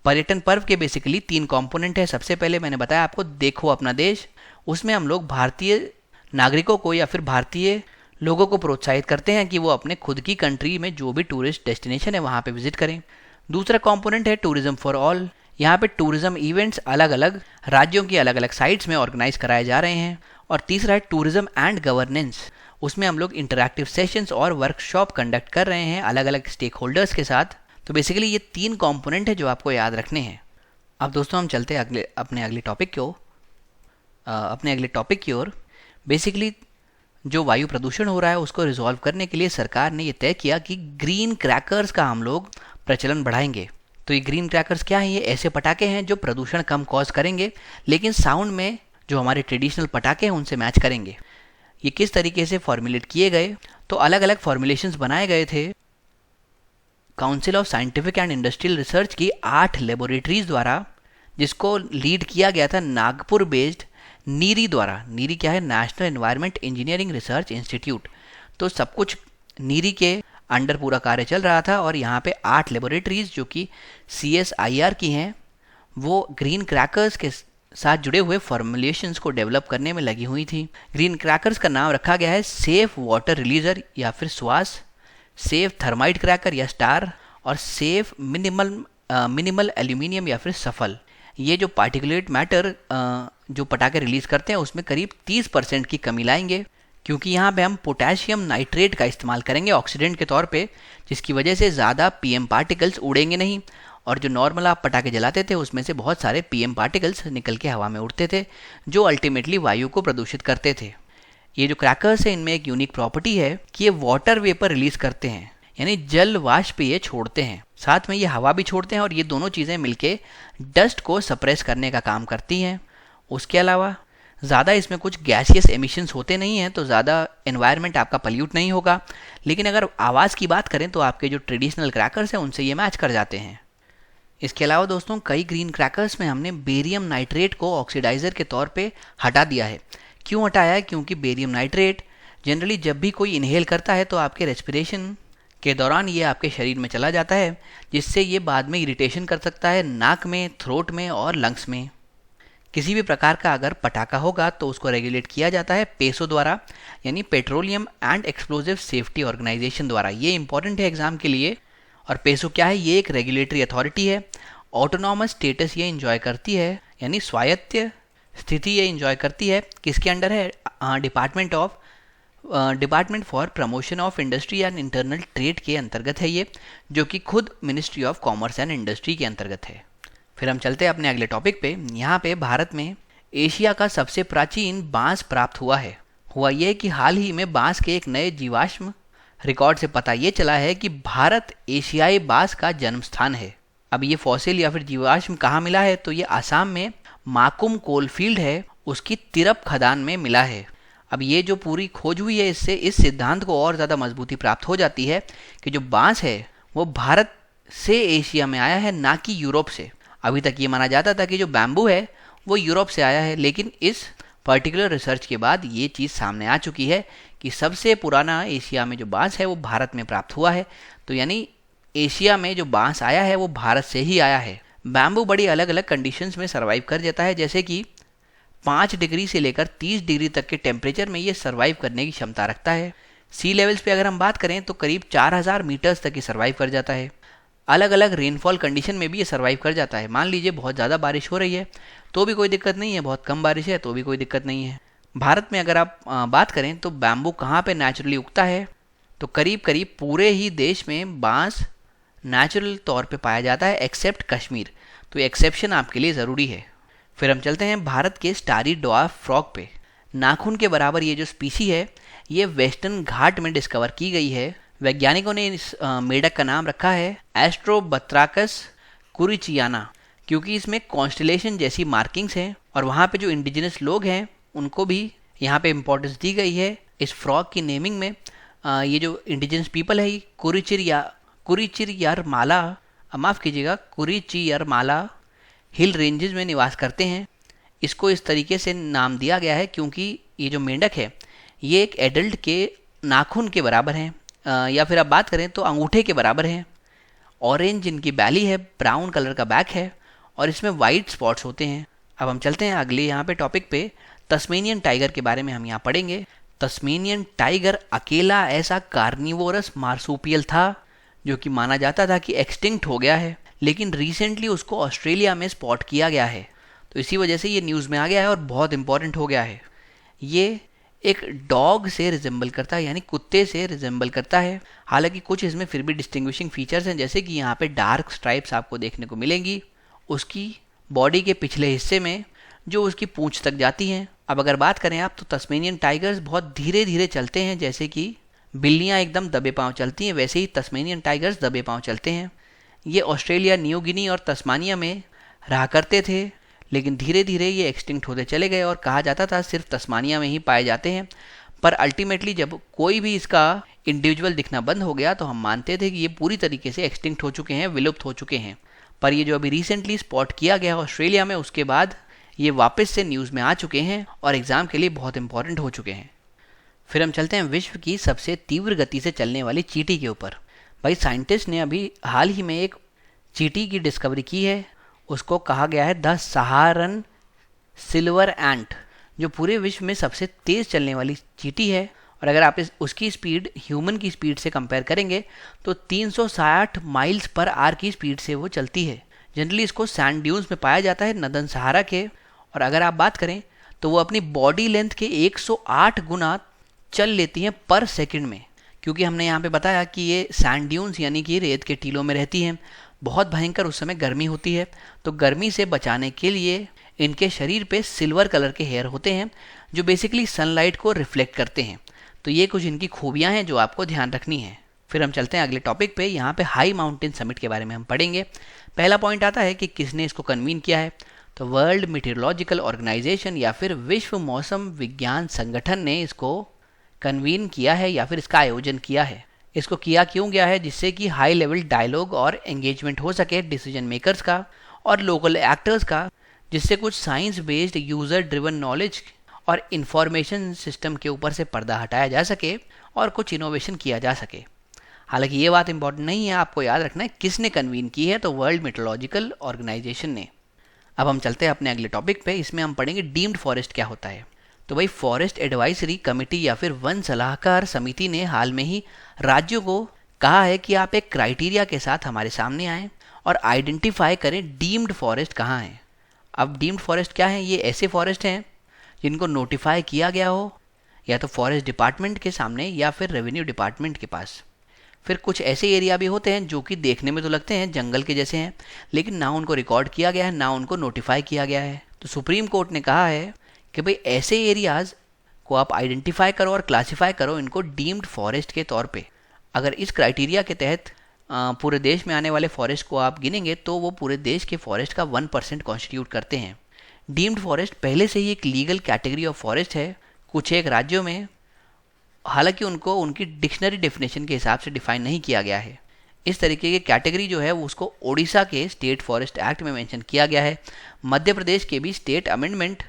A: पर्यटन पर्व के बेसिकली 3 कंपोनेंट है। सबसे पहले मैंने बताया आपको देखो अपना देश, उसमें हम लोग भारतीय नागरिकों को या फिर भारतीय लोगों को प्रोत्साहित करते हैं कि वो अपने खुद की कंट्री में जो भी टूरिस्ट डेस्टिनेशन है वहाँ पे विजिट करें। दूसरा कंपोनेंट है टूरिज्म फॉर ऑल। यहाँ पे टूरिज्म इवेंट्स अलग अलग राज्यों की अलग अलग साइट्स में ऑर्गेनाइज कराए जा रहे हैं। और तीसरा है टूरिज्म एंड गवर्नेंस। उसमें हम लोग इंटरैक्टिव सेशंस और वर्कशॉप कंडक्ट कर रहे हैं अलग अलग स्टेक होल्डर्स के साथ। तो बेसिकली ये 3 कंपोनेंट है जो आपको याद रखने हैं। अब दोस्तों हम चलते हैं अपने अगले टॉपिक की ओर। बेसिकली जो वायु प्रदूषण हो रहा है उसको रिजॉल्व करने के लिए सरकार ने ये तय किया कि ग्रीन क्रैकर्स का हम लोग प्रचलन बढ़ाएंगे। तो ये ग्रीन क्रैकर्स क्या हैं? ये ऐसे पटाखे हैं जो प्रदूषण कम कॉज करेंगे लेकिन साउंड में जो हमारे ट्रेडिशनल पटाखे हैं उनसे मैच करेंगे। ये किस तरीके से फॉर्मुलेट किए गए? तो अलग अलग फॉर्मुलेशंस बनाए गए थे council of scientific and industrial research की 8 लेबोरेटरीज द्वारा, जिसको लीड किया गया था नागपुर बेस्ड नीरी द्वारा। नीरी क्या है? National environment engineering research institute. तो सब कुछ नीरी के अंडर पूरा कार्य चल रहा था और यहाँ पे 8 लेबोरेटरीज जो कि CSIR की हैं वो ग्रीन क्रैकर्स के साथ जुड़े हुए फॉर्मुलेशंस को डेवलप करने में लगी हुई थी। ग्रीन क्रैकर्स का नाम रखा गया है सेफ वाटर रिलीजर या फिर स्वास, सेफ थर्माइट क्रैकर या स्टार और सेफ मिनिमल एल्यूमिनियम या फिर सफल। ये जो पार्टिकुलेट मैटर जो पटाखे रिलीज करते हैं उसमें करीब 30% की कमी लाएंगे, क्योंकि यहाँ पे हम पोटेशियम नाइट्रेट का इस्तेमाल करेंगे ऑक्सीडेंट के तौर पे, जिसकी वजह से ज़्यादा PM पार्टिकल्स उड़ेंगे नहीं। और जो नॉर्मल आप पटाखे जलाते थे उसमें से बहुत सारे PM पार्टिकल्स निकल के हवा में उड़ते थे जो अल्टीमेटली वायु को प्रदूषित करते थे। ये जो क्रैकर्स है इनमें एक यूनिक प्रॉपर्टी है कि ये वाटर वेपर रिलीज करते हैं, यानी जल वाष्प ये छोड़ते हैं, साथ में ये हवा भी छोड़ते हैं और ये दोनों चीज़ें मिलके डस्ट को सप्रेस करने का काम करती हैं। उसके अलावा ज़्यादा इसमें कुछ गैसियस एमिशंस होते नहीं हैं तो ज़्यादा एनवायरनमेंट आपका पल्यूट नहीं होगा। लेकिन अगर आवाज़ की बात करें तो आपके जो ट्रेडिशनल क्रैकर्स हैं उनसे ये मैच कर जाते हैं। इसके अलावा दोस्तों कई ग्रीन क्रैकर्स में हमने बेरियम नाइट्रेट को ऑक्सीडाइज़र के तौर पे हटा दिया है। क्यों हटाया है? क्योंकि बेरियम नाइट्रेट जनरली जब भी कोई इनहेल करता है तो आपके रेस्पिरेशन के दौरान ये आपके शरीर में चला जाता है, जिससे ये बाद में इरिटेशन कर सकता है नाक में, थ्रोट में और लंग्स में। किसी भी प्रकार का अगर पटाखा होगा तो उसको रेगुलेट किया जाता है पेसो द्वारा, यानी petroleum and explosive safety organisation द्वारा। ये इंपॉर्टेंट है एग्जाम के लिए। और पेसो क्या है? ये एक रेगुलेटरी अथॉरिटी है। ऑटोनॉमस स्टेटस ये इंजॉय करती है, यानी स्वायत्त स्थिति ये इंजॉय करती है। किसके अंडर है? Department for promotion of industry and internal trade के अंतर्गत है ये, जो कि खुद ministry of commerce and industry के अंतर्गत है। फिर हम चलते हैं अपने अगले टॉपिक पे। यहाँ पे भारत में एशिया का सबसे प्राचीन बांस प्राप्त हुआ है। हुआ ये कि हाल ही में बांस के एक नए जीवाश्म रिकॉर्ड से पता ये चला है कि भारत एशियाई बांस का जन्म स्थान है। अब ये फॉसिल या फिर जीवाश्म कहाँ मिला है? तो ये आसाम में माकुम कोलफील्ड है, उसकी तिरप खदान में मिला है। अब ये जो पूरी खोज हुई है इससे इस सिद्धांत को और ज़्यादा मजबूती प्राप्त हो जाती है कि जो बांस है वो भारत से एशिया में आया है, ना कि यूरोप से। अभी तक ये माना जाता था कि जो बैम्बू है वो यूरोप से आया है, लेकिन इस पर्टिकुलर रिसर्च के बाद ये चीज़ सामने आ चुकी है कि सबसे पुराना एशिया में जो बांस है वो भारत में प्राप्त हुआ है। तो यानी एशिया में जो बांस आया है वो भारत से ही आया है। बैम्बू बड़ी अलग अलग कंडीशंस में सर्वाइव कर जाता है, जैसे कि 5 डिग्री से लेकर 30 डिग्री तक के टेम्परेचर में ये सर्वाइव करने की क्षमता रखता है। सी लेवल्स पे अगर हम बात करें तो करीब 4000 मीटर्स तक ये सर्वाइव कर जाता है। अलग अलग रेनफॉल कंडीशन में भी ये सर्वाइव कर जाता है। मान लीजिए बहुत ज़्यादा बारिश हो रही है तो भी कोई दिक्कत नहीं है, बहुत कम बारिश है तो भी कोई दिक्कत नहीं है। भारत में अगर आप बात करें तो बैम्बू कहाँ पे नेचुरली उगता है, तो करीब करीब पूरे ही देश में बांस नेचुरल तौर पे पाया जाता है एक्सेप्ट कश्मीर। तो एक्सेप्शन आपके लिए ज़रूरी है। फिर हम चलते हैं भारत के स्टारी ड्वार्फ फ्रॉग पे। नाखून के बराबर ये जो स्पीसी है ये वेस्टर्न घाट में डिस्कवर की गई है। वैज्ञानिकों ने इस मेढक का नाम रखा है एस्ट्रोबथ्राकस कुरिचियाना, क्योंकि इसमें कॉन्स्टलेशन जैसी मार्किंग्स हैं और वहाँ पे जो इंडिजिनस लोग हैं उनको भी यहाँ पे इम्पोर्टेंस दी गई है इस फ्रॉग की नेमिंग में। ये जो इंडिजिनस पीपल है कुरिचियरमाला हिल रेंजेस में निवास करते हैं। इसको इस तरीके से नाम दिया गया है क्योंकि ये जो मेंढक है ये एक एडल्ट के नाखून के बराबर हैं, या फिर आप बात करें तो अंगूठे के बराबर हैं। ऑरेंज इनकी बैली है, ब्राउन कलर का बैक है और इसमें वाइट स्पॉट्स होते हैं। अब हम चलते हैं अगले यहाँ पे टॉपिक पे। तस्मेनियन टाइगर के बारे में हम यहाँ पढ़ेंगे। तस्मेनियन टाइगर अकेला ऐसा कार्निवोरस मार्सूपियल था जो कि माना जाता था कि एक्सटिंक्ट हो गया है, लेकिन रिसेंटली उसको ऑस्ट्रेलिया में स्पॉट किया गया है, तो इसी वजह से ये न्यूज़ में आ गया है और बहुत इंपॉर्टेंट हो गया है। ये एक डॉग से रिजेंबल करता है, यानी कुत्ते से रिजेंबल करता है। हालांकि कुछ इसमें फिर भी डिस्टिंग्विशिंग फीचर्स हैं, जैसे कि यहाँ पे डार्क स्ट्राइप्स आपको देखने को मिलेंगी उसकी बॉडी के पिछले हिस्से में जो उसकी पूंछ तक जाती हैं। अब अगर बात करें आप तो तस्मेनियन टाइगर्स बहुत धीरे धीरे चलते हैं, जैसे कि बिल्लियाँ एकदम दबे पाँव चलती हैं वैसे ही तस्मेनियन टाइगर्स दबे पाँव चलते हैं। ये ऑस्ट्रेलिया, न्यू गिनी और तस्मानिया में रहा करते थे, लेकिन धीरे धीरे ये एक्सटिंक्ट होते चले गए और कहा जाता था सिर्फ तस्मानिया में ही पाए जाते हैं। पर अल्टीमेटली जब कोई भी इसका इंडिविजुअल दिखना बंद हो गया तो हम मानते थे कि ये पूरी तरीके से एक्सटिंक्ट हो चुके हैं, विलुप्त हो चुके हैं। पर ये जो अभी रिसेंटली स्पॉट किया गया ऑस्ट्रेलिया में, उसके बाद ये वापस से न्यूज़ में आ चुके हैं और एग्ज़ाम के लिए बहुत इंपॉर्टेंट हो चुके हैं। फिर हम चलते हैं विश्व की सबसे तीव्र गति से चलने वाली चींटी के ऊपर। भाई साइंटिस्ट ने अभी हाल ही में एक चींटी की डिस्कवरी की है, उसको कहा गया है द सहारन सिल्वर एंट, जो पूरे विश्व में सबसे तेज़ चलने वाली चींटी है। और अगर आप उसकी स्पीड ह्यूमन की स्पीड से कंपेयर करेंगे तो 360 माइल्स पर आवर की स्पीड से वो चलती है। जनरली इसको सैंड ड्यून्स में पाया जाता है, नदन सहारा के। और अगर आप बात करें तो वो अपनी बॉडी लेंथ के 108 गुना चल लेती हैं पर सेकंड में, क्योंकि हमने यहाँ पे बताया कि ये सैंड ड्यून्स यानी कि रेत के टीलों में रहती हैं। बहुत भयंकर उस समय गर्मी होती है, तो गर्मी से बचाने के लिए इनके शरीर पे सिल्वर कलर के हेयर होते हैं जो बेसिकली सनलाइट को रिफ्लेक्ट करते हैं। तो ये कुछ इनकी खूबियाँ हैं जो आपको ध्यान रखनी है। फिर हम चलते हैं अगले टॉपिक पे। यहाँ पे हाई माउंटेन समिट के बारे में हम पढ़ेंगे। पहला पॉइंट आता है कि किसने इसको कन्वीन किया है, तो वर्ल्ड मीटेरोलॉजिकल ऑर्गेनाइजेशन या फिर विश्व मौसम विज्ञान संगठन ने इसको कन्वीन किया है या फिर इसका आयोजन किया है। इसको किया क्यों गया है, जिससे कि हाई लेवल डायलॉग और एंगेजमेंट हो सके डिसीजन मेकर्स का और लोकल एक्टर्स का, जिससे कुछ science based user driven knowledge और इंफॉर्मेशन सिस्टम के ऊपर से पर्दा हटाया जा सके और कुछ इनोवेशन किया जा सके। हालांकि ये बात इंपॉर्टेंट नहीं है, आपको याद रखना है किसने कन्वीन की है, तो वर्ल्ड मीटेरोलॉजिकल ऑर्गेनाइजेशन ने। अब हम चलते हैं अपने अगले टॉपिक पे। इसमें हम पढ़ेंगे डीम्ड फॉरेस्ट क्या होता है। तो भाई फॉरेस्ट एडवाइजरी कमेटी या फिर वन सलाहकार समिति ने हाल में ही राज्यों को कहा है कि आप एक क्राइटेरिया के साथ हमारे सामने आएँ और आइडेंटिफाई करें डीम्ड फॉरेस्ट कहाँ हैं। अब डीम्ड फॉरेस्ट क्या है, ये ऐसे फॉरेस्ट हैं जिनको नोटिफाई किया गया हो या तो फॉरेस्ट डिपार्टमेंट के सामने या फिर रेवेन्यू डिपार्टमेंट के पास। फिर कुछ ऐसे एरिया भी होते हैं जो कि देखने में तो लगते हैं जंगल के जैसे हैं, लेकिन ना उनको रिकॉर्ड किया गया है ना उनको नोटिफाई किया गया है। तो सुप्रीम कोर्ट ने कहा है कि भाई ऐसे एरियाज़ को आप आइडेंटिफाई करो और क्लासीफाई करो इनको डीम्ड फॉरेस्ट के तौर पे। अगर इस क्राइटेरिया के तहत पूरे देश में आने वाले फॉरेस्ट को आप गिनेंगे तो वो पूरे देश के फॉरेस्ट का 1% कॉन्स्टिट्यूट करते हैं। डीम्ड फॉरेस्ट पहले से ही एक लीगल कैटेगरी ऑफ फॉरेस्ट है कुछ एक राज्यों में, हालांकि उनको उनकी डिक्शनरी डेफिनेशन के हिसाब से डिफाइन नहीं किया गया है। इस तरीके की कैटेगरी जो है वो उसको ओडिशा के स्टेट फॉरेस्ट एक्ट में मेंशन किया गया है, मध्य प्रदेश के भी स्टेट अमेंडमेंट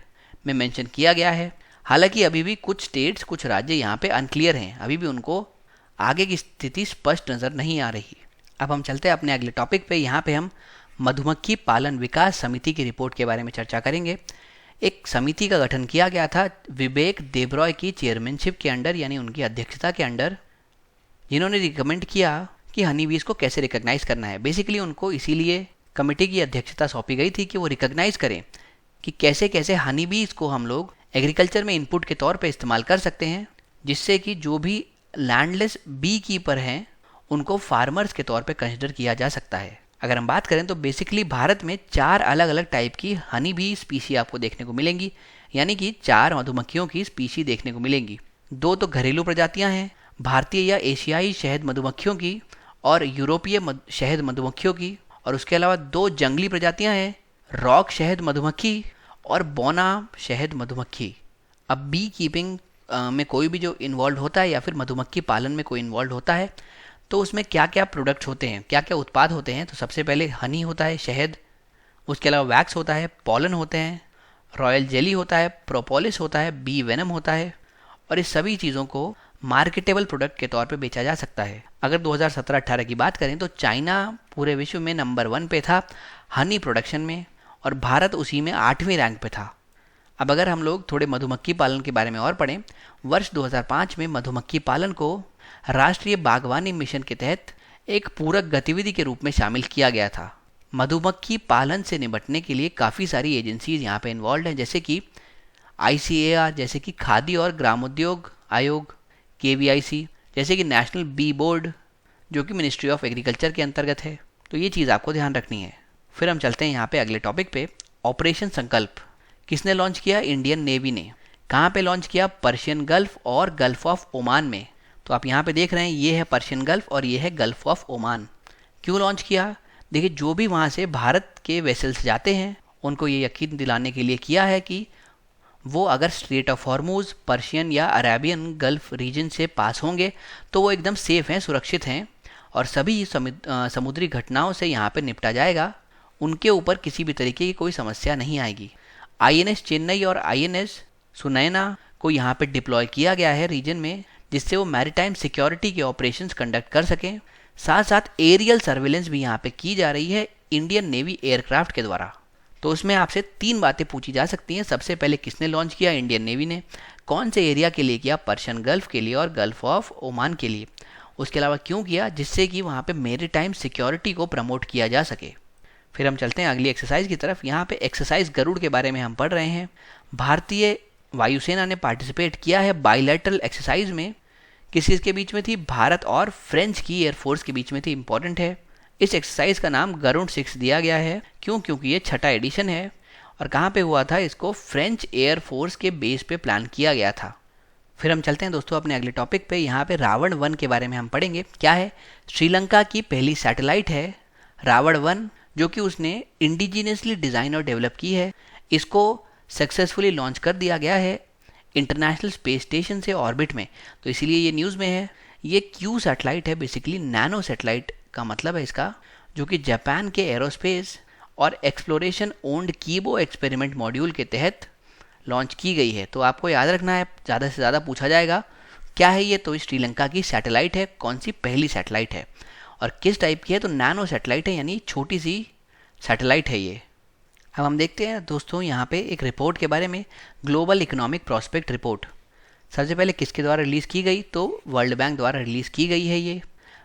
A: में मेंशन किया गया है। हालांकि अभी भी कुछ स्टेट्स, कुछ राज्य यहाँ पे अनक्लियर हैं, अभी भी उनको आगे की स्थिति स्पष्ट नज़र नहीं आ रही। अब हम चलते हैं अपने अगले टॉपिक पे। यहाँ पे हम मधुमक्खी पालन विकास समिति की रिपोर्ट के बारे में चर्चा करेंगे। एक समिति का गठन किया गया था विवेक देबरॉय की चेयरमैनशिप के अंडर, यानी उनकी अध्यक्षता के अंडर, जिन्होंने रिकमेंड किया कि हनी बीज को कैसे रिकॉग्नाइज करना है। बेसिकली उनको इसीलिए कमेटी की अध्यक्षता सौंपी गई थी कि वो रिकॉग्नाइज करें कि कैसे कैसे हनी बीज को हम लोग एग्रीकल्चर में इनपुट के तौर पे इस्तेमाल कर सकते हैं, जिससे कि जो भी लैंडलेस बी कीपर हैं उनको फार्मर्स के तौर पे कंसिडर किया जा सकता है। अगर हम बात करें तो बेसिकली भारत में 4 अलग अलग टाइप की हनी बी स्पीशी आपको देखने को मिलेंगी, यानी कि 4 मधुमक्खियों की स्पीशी देखने को मिलेंगी। 2 तो घरेलू प्रजातियां हैं, भारतीय या एशियाई शहद मधुमक्खियों की और यूरोपीय शहद मधुमक्खियों की, और उसके अलावा 2 जंगली प्रजातियां हैं, रॉक शहद मधुमक्खी और बोना शहद मधुमक्खी। अब बी कीपिंग में कोई भी जो इन्वॉल्व होता है या फिर मधुमक्खी पालन में कोई इन्वॉल्व होता है तो उसमें क्या क्या प्रोडक्ट्स होते हैं, क्या क्या उत्पाद होते हैं। तो सबसे पहले हनी होता है, शहद, उसके अलावा वैक्स होता है, पॉलन होते हैं, रॉयल जेली होता है, प्रोपोलिस होता है, बी वेनम होता है, और इस सभी चीज़ों को मार्केटेबल प्रोडक्ट के तौर पे बेचा जा सकता है। अगर 2017-18 की बात करें तो चाइना पूरे विश्व में नंबर 1 पे था हनी प्रोडक्शन में, और भारत उसी में 8वें रैंक पे था। अब अगर हम लोग थोड़े मधुमक्खी पालन के बारे में और पढ़ें, वर्ष 2005 में मधुमक्खी पालन को राष्ट्रीय बागवानी मिशन के तहत एक पूरक गतिविधि के रूप में शामिल किया गया था। मधुमक्खी पालन से निपटने के लिए काफ़ी सारी एजेंसीज यहाँ पे इन्वॉल्व हैं, जैसे कि ICAR, जैसे कि खाद्य और ग्रामोद्योग आयोग, KVIC, जैसे कि नेशनल बी बोर्ड जो कि मिनिस्ट्री ऑफ एग्रीकल्चर के अंतर्गत है। तो ये चीज़ आपको ध्यान रखनी है। फिर हम चलते हैं यहाँ पे अगले टॉपिक पे। ऑपरेशन संकल्प किसने लॉन्च किया? इंडियन नेवी ने। कहाँ पे लॉन्च किया? पर्शियन गल्फ और गल्फ ऑफ ओमान में। तो आप यहाँ पे देख रहे हैं, ये है पर्शियन गल्फ और ये है गल्फ ऑफ ओमान। क्यों लॉन्च किया? देखिए, जो भी वहाँ से भारत के वेसल्स जाते हैं उनको ये यकीन दिलाने के लिए किया है कि वो अगर स्ट्रेट ऑफ हॉर्मूज, पर्शियन या अरेबियन गल्फ रीजन से पास होंगे तो वो एकदम सेफ हैं, सुरक्षित हैं, और सभी समुद्री घटनाओं से यहाँ पे निपटा जाएगा। उनके ऊपर किसी भी तरीके की कोई समस्या नहीं आएगी। INS चेन्नई और INS सुनैना को यहाँ पे डिप्लॉय किया गया है रीजन में, जिससे वो मैरीटाइम सिक्योरिटी के ऑपरेशंस कंडक्ट कर सकें। साथ साथ एरियल सर्विलेंस भी यहाँ पे की जा रही है इंडियन नेवी एयरक्राफ्ट के द्वारा। तो उसमें आपसे 3 बातें पूछी जा सकती हैं। सबसे पहले किसने लॉन्च किया? इंडियन नेवी ने। कौन से एरिया के लिए किया? पर्शियन गल्फ के लिए और गल्फ ऑफ ओमान के लिए। उसके अलावा क्यों किया? जिससे कि वहाँ पे मैरीटाइम सिक्योरिटी को प्रमोट किया जा सके। फिर हम चलते हैं अगली एक्सरसाइज की तरफ। यहाँ पे एक्सरसाइज गरुड़ के बारे में हम पढ़ रहे हैं। भारतीय वायुसेना ने पार्टिसिपेट किया है बाइलैटरल एक्सरसाइज में। किस के बीच में थी? भारत और फ्रेंच की एयरफोर्स के बीच में थी। इंपॉर्टेंट है। इस एक्सरसाइज का नाम गरुड़ 6 दिया गया है। क्यों? क्योंकि ये 6ठा एडिशन है। और कहाँ पे हुआ था? इसको फ्रेंच एयरफोर्स के बेस पे प्लान किया गया था। फिर हम चलते हैं दोस्तों अपने अगले टॉपिक पे। यहाँ पे रावण 1 के बारे में हम पढ़ेंगे। क्या है? श्रीलंका की पहली सैटेलाइट है रावण 1, जो कि उसने इंडिजिनियसली डिज़ाइन और डेवलप की है। इसको सक्सेसफुली लॉन्च कर दिया गया है इंटरनेशनल स्पेस स्टेशन से ऑर्बिट में। तो इसीलिए ये न्यूज़ में है। ये क्यू सैटेलाइट है, बेसिकली नैनो सैटेलाइट का मतलब है इसका, जो कि जापान के एरोस्पेस और एक्सप्लोरेशन ओन्ड कीबो एक्सपेरिमेंट मॉड्यूल के तहत लॉन्च की गई है। तो आपको याद रखना है, ज़्यादा से ज़्यादा पूछा जाएगा क्या है ये। तो श्रीलंका की सैटेलाइट है। कौन सी? पहली सैटेलाइट है। और किस टाइप की है? तो नैनो सैटेलाइट है, यानी छोटी सी सैटेलाइट है ये। अब हम देखते हैं दोस्तों यहाँ पे एक रिपोर्ट के बारे में, ग्लोबल इकोनॉमिक प्रॉस्पेक्ट रिपोर्ट। सबसे पहले किसके द्वारा रिलीज़ की गई? तो वर्ल्ड बैंक द्वारा रिलीज़ की गई है। ये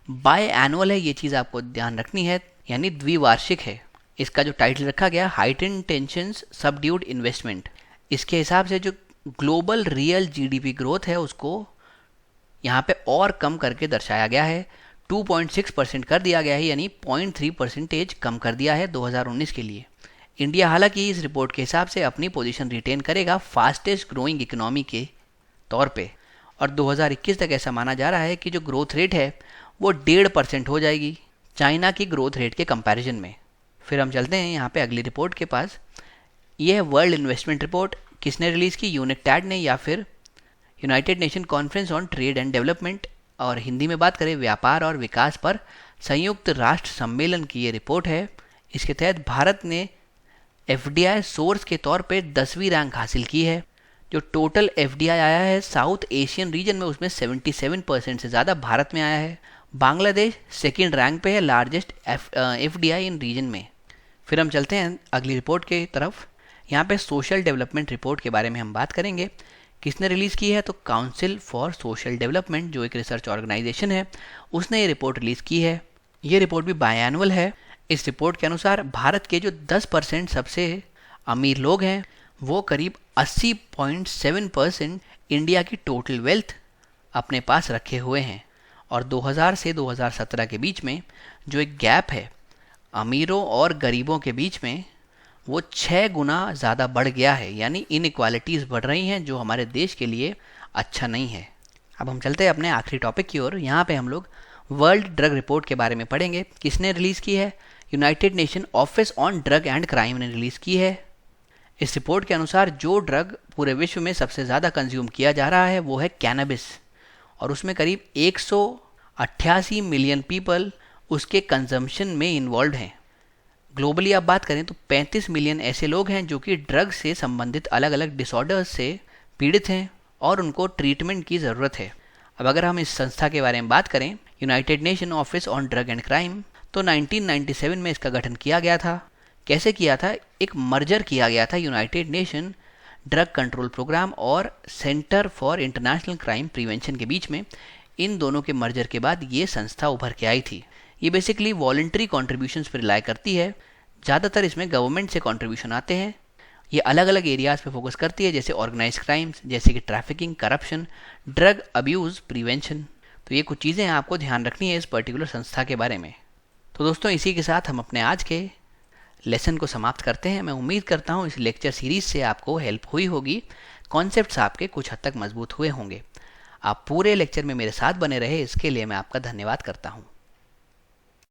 A: बाय एनुअल है, ये चीज़ आपको ध्यान रखनी है, यानी द्विवार्षिक है। इसका जो टाइटल रखा गया, हाइटेंड टेंशंस सबड्यूड इन्वेस्टमेंट। इसके हिसाब से जो ग्लोबल रियल GDP ग्रोथ है उसको यहाँ पे और कम करके दर्शाया गया है। 2.6% कर दिया गया है, यानी 0.3% कम कर दिया है 2019 के लिए। इंडिया हालांकि इस रिपोर्ट के हिसाब से अपनी पोजीशन रिटेन करेगा फास्टेस्ट ग्रोइंग इकोनॉमी के तौर पे, और 2021 तक ऐसा माना जा रहा है कि जो ग्रोथ रेट है वो 1.5% हो जाएगी चाइना की ग्रोथ रेट के कंपैरिजन में। फिर हम चलते हैं यहाँ पे अगली रिपोर्ट के पास। ये है वर्ल्ड इन्वेस्टमेंट रिपोर्ट। किसने रिलीज़ की? यूनिटैड ने, या फिर United nation conference on trade and development, और हिंदी में बात करें व्यापार और विकास पर संयुक्त राष्ट्र सम्मेलन की ये रिपोर्ट है। इसके तहत भारत ने FDI सोर्स के तौर पे 10वीं रैंक हासिल की है। जो टोटल FDI आया है साउथ एशियन रीजन में, उसमें 77% से ज़्यादा भारत में आया है। बांग्लादेश सेकंड रैंक पे है लार्जेस्ट FDI इन रीजन में। फिर हम चलते हैं अगली रिपोर्ट की तरफ। यहाँ पे सोशल डेवलपमेंट रिपोर्ट के बारे में हम बात करेंगे। किसने रिलीज़ की है? तो काउंसिल फॉर सोशल डेवलपमेंट, जो एक रिसर्च ऑर्गेनाइजेशन है, उसने ये रिपोर्ट रिलीज़ की है। ये रिपोर्ट भी बायएनुअल है। इस रिपोर्ट के अनुसार भारत के जो 10% सबसे अमीर लोग हैं वो करीब 80.7% इंडिया की टोटल वेल्थ अपने पास रखे हुए हैं। और 2000 से 2017 के बीच में जो एक गैप है अमीरों और गरीबों के बीच में, वो 6 गुना ज़्यादा बढ़ गया है, यानी इनइक्वालिटीज़ बढ़ रही हैं, जो हमारे देश के लिए अच्छा नहीं है। अब हम चलते हैं अपने आखिरी टॉपिक की ओर। यहाँ पे हम लोग वर्ल्ड ड्रग रिपोर्ट के बारे में पढ़ेंगे। किसने रिलीज़ की है? United nation office on drug and crime ने रिलीज़ की है। इस रिपोर्ट के अनुसार जो ड्रग पूरे विश्व में सबसे ज़्यादा कंज्यूम किया जा रहा है वो है कैनबिस, और उसमें करीब 188 मिलियन पीपल उसके कंजम्पशन में इन्वॉल्व हैं। ग्लोबली आप बात करें तो 35 मिलियन ऐसे लोग हैं जो कि ड्रग से संबंधित अलग अलग डिसऑर्डर्स से पीड़ित हैं और उनको ट्रीटमेंट की ज़रूरत है। अब अगर हम इस संस्था के बारे में बात करें, United nation office on drug and crime, तो 1997 में इसका गठन किया गया था। कैसे किया था? एक मर्जर किया गया था United Nation Drug Control Programme और Centre for International Crime Prevention के बीच में। इन दोनों के मर्जर के बाद ये संस्था उभर के आई थी। ये बेसिकली वॉलंटरी कॉन्ट्रीब्यूशंस पर रिलाई करती है। ज़्यादातर इसमें गवर्नमेंट से कॉन्ट्रीब्यूशन आते हैं। ये अलग अलग एरियाज़ पे फोकस करती है, जैसे ऑर्गेनाइज क्राइम्स, जैसे कि trafficking, corruption, drug abuse prevention. तो ये कुछ चीज़ें आपको ध्यान रखनी है इस पर्टिकुलर संस्था के बारे में। तो दोस्तों, इसी के साथ हम अपने आज के लेसन को समाप्त करते हैं। मैं उम्मीद करता हूँ इस लेक्चर सीरीज़ से आपको हेल्प हुई होगी, कॉन्सेप्ट्स आपके कुछ हद तक मजबूत हुए होंगे। आप पूरे लेक्चर में मेरे साथ बने रहे, इसके लिए मैं आपका धन्यवाद करता हूँ।